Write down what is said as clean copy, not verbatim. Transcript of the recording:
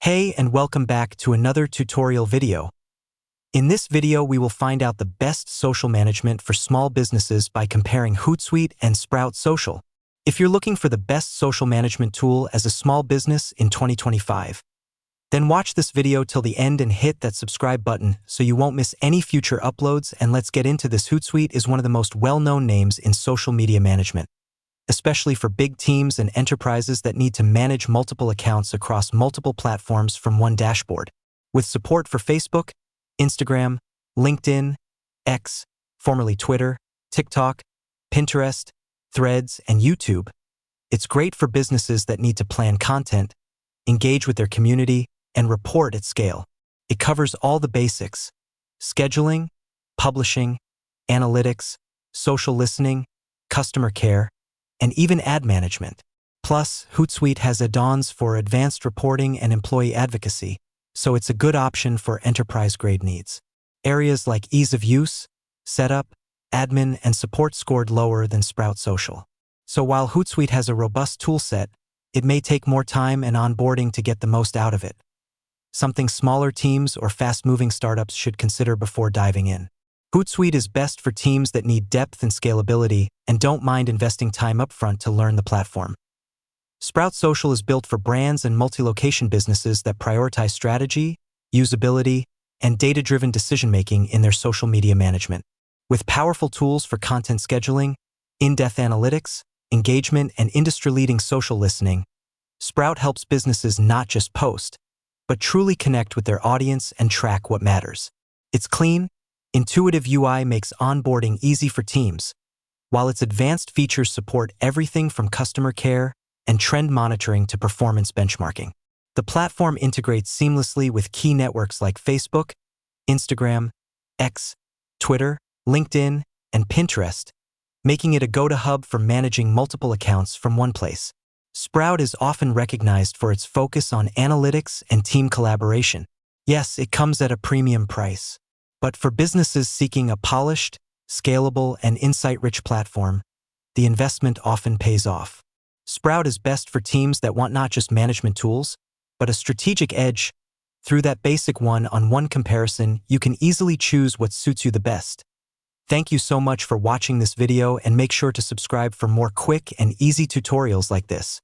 Hey, and welcome back to another tutorial video. In this video, we will find out the best social management for small businesses by comparing Hootsuite and Sprout Social. If you're looking for the best social management tool as a small business in 2025, then watch this video till the end and hit that subscribe button so you won't miss any future uploads. And let's get into this. Hootsuite is one of the most well-known names in social media management, especially for big teams and enterprises that need to manage multiple accounts across multiple platforms from one dashboard. With support for Facebook, Instagram, LinkedIn, X, formerly Twitter, TikTok, Pinterest, Threads, and YouTube, it's great for businesses that need to plan content, engage with their community, and report at scale. It covers all the basics: scheduling, publishing, analytics, social listening, customer care, and even ad management. Plus, Hootsuite has add-ons for advanced reporting and employee advocacy, so it's a good option for enterprise-grade needs. Areas like ease of use, setup, admin, and support scored lower than Sprout Social. So while Hootsuite has a robust toolset, it may take more time and onboarding to get the most out of it. Something smaller teams or fast-moving startups should consider before diving in. Hootsuite is best for teams that need depth and scalability and don't mind investing time upfront to learn the platform. Sprout Social is built for brands and multi-location businesses that prioritize strategy, usability, and data-driven decision-making in their social media management. With powerful tools for content scheduling, in-depth analytics, engagement, and industry-leading social listening, Sprout helps businesses not just post, but truly connect with their audience and track what matters. It's clean, intuitive UI makes onboarding easy for teams, while its advanced features support everything from customer care and trend monitoring to performance benchmarking. The platform integrates seamlessly with key networks like Facebook, Instagram, X, Twitter, LinkedIn, and Pinterest, making it a go-to hub for managing multiple accounts from one place. Sprout is often recognized for its focus on analytics and team collaboration. Yes, it comes at a premium price, but for businesses seeking a polished, scalable, and insight-rich platform, the investment often pays off. Sprout is best for teams that want not just management tools, but a strategic edge. Through that basic one-on-one comparison, you can easily choose what suits you the best. Thank you so much for watching this video, and make sure to subscribe for more quick and easy tutorials like this.